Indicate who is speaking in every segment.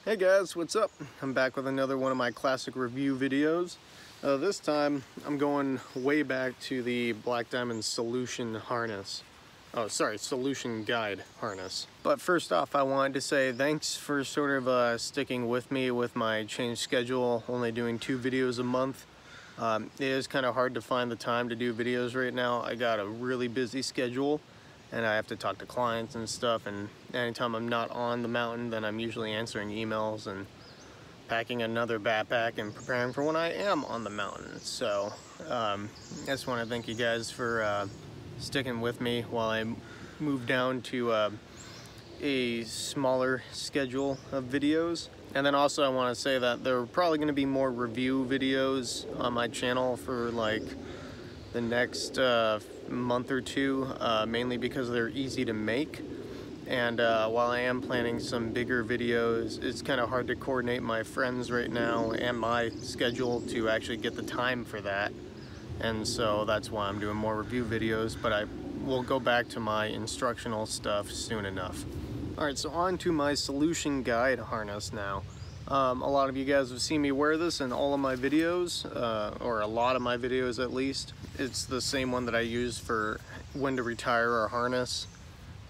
Speaker 1: Hey guys, what's up? I'm back with another one of my classic review videos. This time I'm going way back to the Black Diamond Solution harness. Oh, sorry, Solution Guide harness. But first off, I wanted to say thanks for sort of sticking with me with my changed schedule, only doing 2 videos a month. It is kind of hard to find the time to do videos right now. I got a really busy schedule and I have to talk to clients and stuff, and anytime I'm not on the mountain, then I'm usually answering emails and packing another backpack and preparing for when I am on the mountain. So I just want to thank you guys for sticking with me while I move down to a smaller schedule of videos. And then also I want to say that there are probably going to be more review videos on my channel for like the next month or two, mainly because they're easy to make. And while I am planning some bigger videos, it's kind of hard to coordinate my friends right now and my schedule to actually get the time for that. And so that's why I'm doing more review videos, but I will go back to my instructional stuff soon enough. Alright, so on to my Solution Guide harness now. A lot of you guys have seen me wear this in all of my videos, or a lot of my videos at least. It's the same one that I use for when to retire a harness.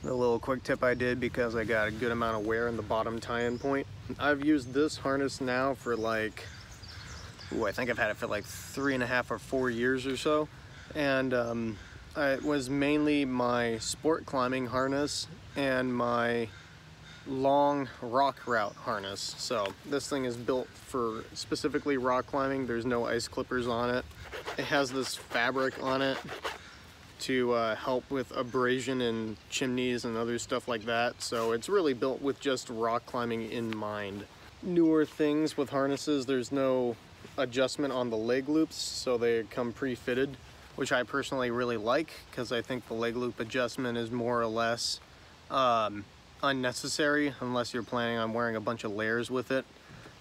Speaker 1: The little quick tip I did because I got a good amount of wear in the bottom tie-in point. I've used this harness now for like, I think I've had it for like 3.5 or 4 years or so. And it was mainly my sport climbing harness and my long rock route harness. So this thing is built for specifically rock climbing. There's no ice clippers on it. It has this fabric on it to help with abrasion in chimneys and other stuff like that. So it's really built with just rock climbing in mind. Newer things with harnesses, there's no adjustment on the leg loops, so they come pre-fitted, which I personally really like because I think the leg loop adjustment is more or less unnecessary unless you're planning on wearing a bunch of layers with it.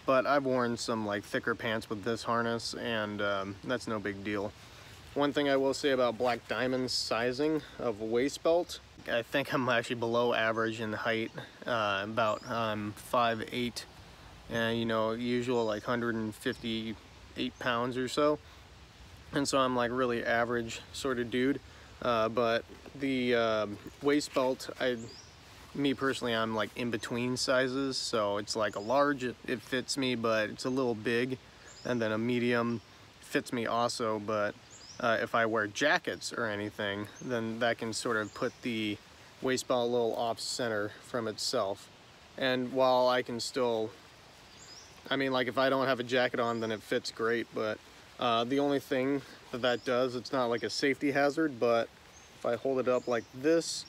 Speaker 1: But I've worn some like thicker pants with this harness, and that's no big deal. One thing I will say about Black Diamond's sizing of waist belt, I think I'm actually below average in height, about 5'8", and you know, usual like 158 pounds or so. And so I'm like really average sort of dude. But the waist belt, me personally, I'm like in between sizes, so it's like a large, it fits me, but it's a little big, and then a medium fits me also, but if I wear jackets or anything, then that can sort of put the waist belt a little off center from itself. And while I can still, I mean, like if I don't have a jacket on, then it fits great, but the only thing that does, it's not like a safety hazard, but if I hold it up like this,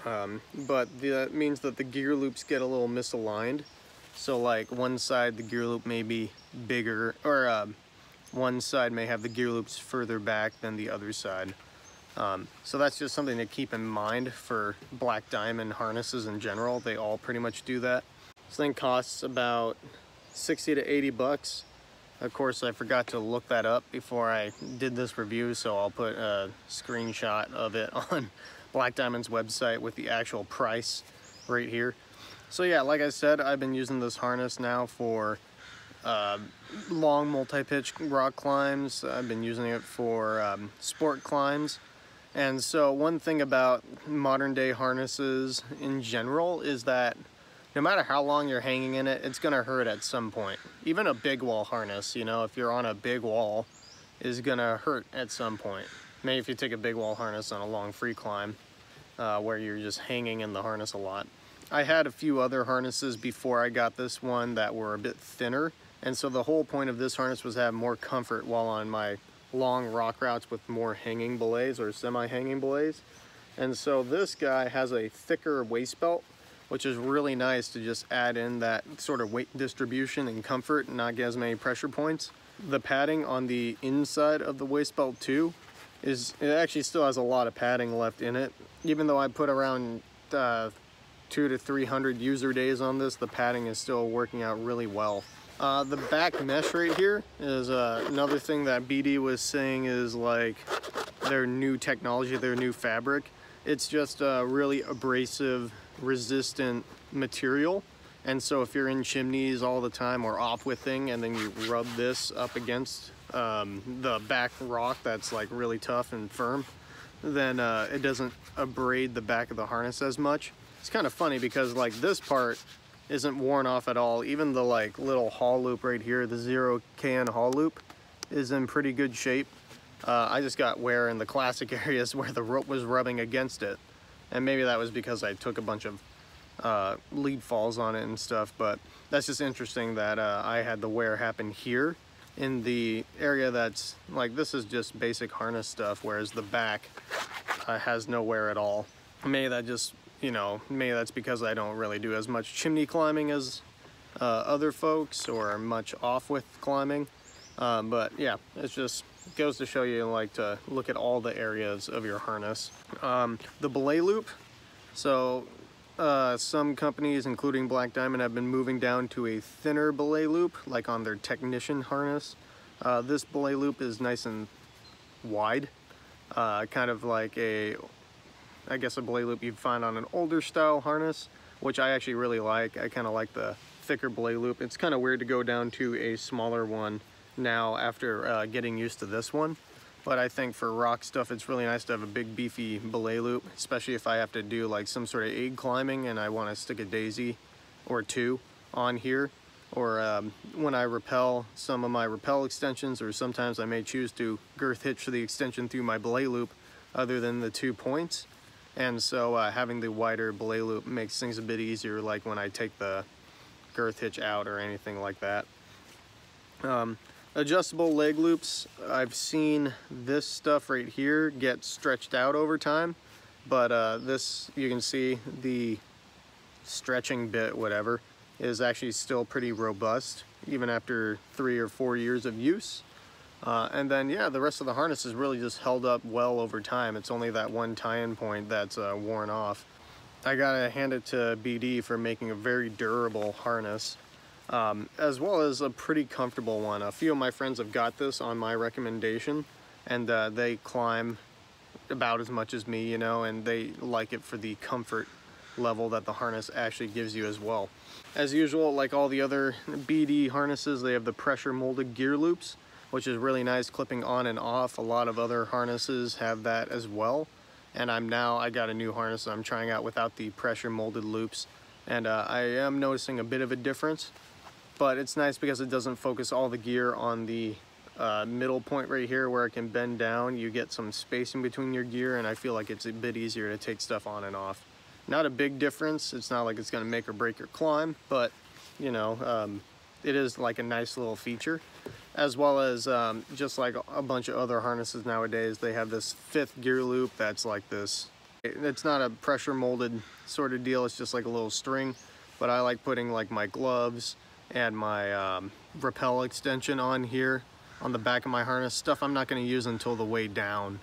Speaker 1: that means that the gear loops get a little misaligned. So like one side the gear loop may be bigger, or one side may have the gear loops further back than the other side. So that's just something to keep in mind for Black Diamond harnesses in general. They all pretty much do that. This thing costs about 60 to 80 bucks. Of course, I forgot to look that up before I did this review, so I'll put a screenshot of it on Black Diamond's website with the actual price right here. So yeah, like I said, I've been using this harness now for long multi-pitch rock climbs. I've been using it for sport climbs. And so one thing about modern day harnesses in general is that no matter how long you're hanging in it, it's gonna hurt at some point. Even a big wall harness, you know, if you're on a big wall, is gonna hurt at some point. Maybe if you take a big wall harness on a long free climb where you're just hanging in the harness a lot. I had a few other harnesses before I got this one that were a bit thinner, and so the whole point of this harness was to have more comfort while on my long rock routes with more hanging belays or semi-hanging belays. And so this guy has a thicker waist belt, which is really nice to just add in that sort of weight distribution and comfort and not get as many pressure points. The padding on the inside of the waist belt too, it actually still has a lot of padding left in it. Even though I put around 200 to 300 user days on this, the padding is still working out really well. The back mesh right here is another thing that BD was saying is like their new technology, their new fabric. It's just a really abrasive, resistant material, And so if you're in chimneys all the time or off-withing and then you rub this up against the back rock that's like really tough and firm, then it doesn't abrade the back of the harness as much. It's kind of funny because like this part isn't worn off at all. Even the like little haul loop right here, the 0KN haul loop, is in pretty good shape. I just got wear in the classic areas where the rope was rubbing against it. And maybe that was because I took a bunch of lead falls on it and stuff, but that's just interesting that I had the wear happen here in the area that's like, this is just basic harness stuff, whereas the back has no wear at all. Maybe that just, you know, maybe that's because I don't really do as much chimney climbing as other folks, or much off with climbing. But yeah, it just goes to show you like to look at all the areas of your harness. The Belay Loop. So some companies, including Black Diamond, have been moving down to a thinner belay loop, like on their technician harness. This belay loop is nice and wide, kind of like I guess a belay loop you'd find on an older style harness, which I actually really like. I kind of like the thicker belay loop. It's kind of weird to go down to a smaller one now after getting used to this one. But I think for rock stuff, it's really nice to have a big beefy belay loop, especially if I have to do like some sort of egg climbing and I want to stick a daisy or two on here, or when I rappel some of my rappel extensions, or sometimes I may choose to girth hitch the extension through my belay loop other than the 2 points. And so having the wider belay loop makes things a bit easier, like when I take the girth hitch out or anything like that. Adjustable leg loops, I've seen this stuff right here get stretched out over time, but this, you can see the stretching bit, whatever, is actually still pretty robust even after 3 or 4 years of use. And then yeah, the rest of the harness is really just held up well over time. It's only that one tie-in point that's worn off. I gotta hand it to BD for making a very durable harness. As well as a pretty comfortable one. A few of my friends have got this on my recommendation, and they climb about as much as me, you know, and they like it for the comfort level that the harness actually gives you as well. As usual, like all the other BD harnesses, they have the pressure molded gear loops, which is really nice, clipping on and off. A lot of other harnesses have that as well, and I got a new harness that I'm trying out without the pressure molded loops, and I am noticing a bit of a difference. But it's nice because it doesn't focus all the gear on the middle point right here where it can bend down. You get some spacing between your gear, and I feel like it's a bit easier to take stuff on and off. Not a big difference. It's not like it's going to make or break your climb, but you know, it is like a nice little feature. As well as just like a bunch of other harnesses nowadays, they have this 5th gear loop that's like this. It's not a pressure molded sort of deal. It's just like a little string, but I like putting like my gloves and my rappel extension on here on the back of my harness, stuff I'm not going to use until the way down.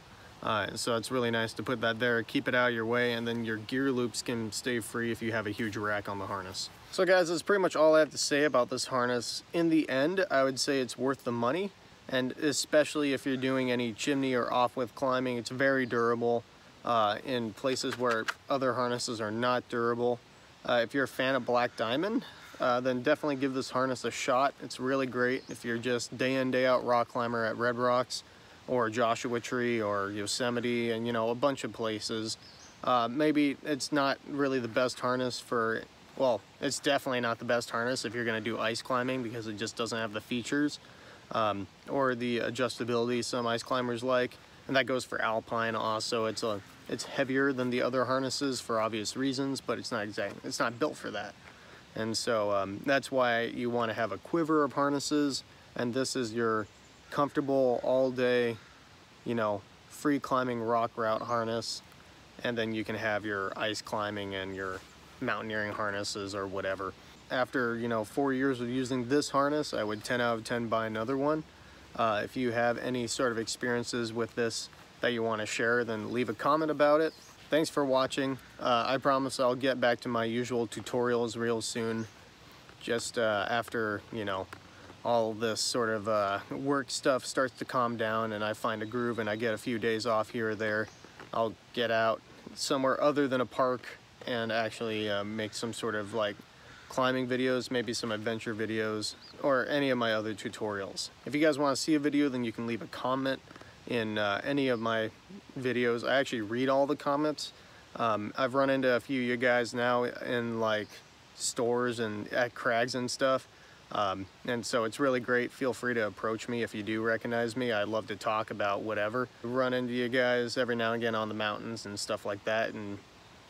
Speaker 1: So it's really nice to put that there, keep it out of your way, and then your gear loops can stay free if you have a huge rack on the harness. So guys, that's pretty much all I have to say about this harness. In the end, I would say it's worth the money, and especially if you're doing any chimney or off-width climbing, it's very durable in places where other harnesses are not durable. If you're a fan of Black Diamond, then definitely give this harness a shot. It's really great if you're just day in, day out rock climber at Red Rocks or Joshua Tree or Yosemite, and you know, a bunch of places. Maybe it's not really the best harness for, well, it's definitely not the best harness if you're going to do ice climbing, because it just doesn't have the features or the adjustability some ice climbers like. And that goes for alpine also. It's heavier than the other harnesses for obvious reasons, but it's not built for that. And so that's why you want to have a quiver of harnesses, and this is your comfortable all day, you know, free climbing rock route harness. And then you can have your ice climbing and your mountaineering harnesses or whatever. After, you know, 4 years of using this harness, I would 10 out of 10 buy another one. If you have any sort of experiences with this that you want to share, then leave a comment about it. Thanks for watching. I promise I'll get back to my usual tutorials real soon, just after, you know, all this sort of work stuff starts to calm down and I find a groove and I get a few days off here or there. I'll get out somewhere other than a park and actually make some sort of like climbing videos, maybe some adventure videos, or any of my other tutorials. If you guys want to see a video, then you can leave a comment in any of my videos. I actually read all the comments. I've run into a few of you guys now in like stores and at crags and stuff. And so it's really great. Feel free to approach me if you do recognize me. I'd love to talk about whatever. Run into you guys every now and again on the mountains and stuff like that. And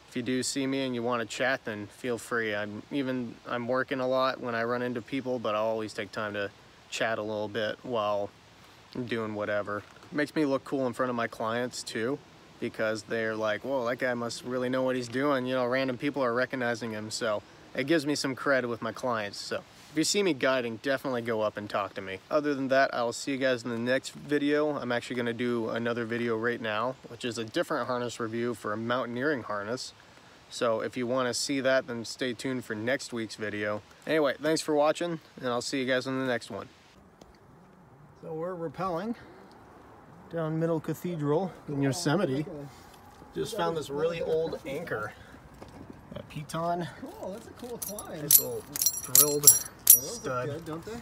Speaker 1: if you do see me and you want to chat, then feel free. I'm working a lot when I run into people, but I'll always take time to chat a little bit while I'm doing whatever. It makes me look cool in front of my clients too, because they're like, whoa, that guy must really know what he's doing. You know, random people are recognizing him. So it gives me some credit with my clients. So if you see me guiding, definitely go up and talk to me. Other than that, I'll see you guys in the next video. I'm actually going to do another video right now, which is a different harness review for a mountaineering harness. So if you want to see that, then stay tuned for next week's video. Anyway, thanks for watching, and I'll see you guys in the next one. So we're rappelling down Middle Cathedral in Yosemite. Just found this really old anchor. A piton.
Speaker 2: Cool, that's a cool climb.
Speaker 1: Nice little drilled stud.
Speaker 2: Good, don't they?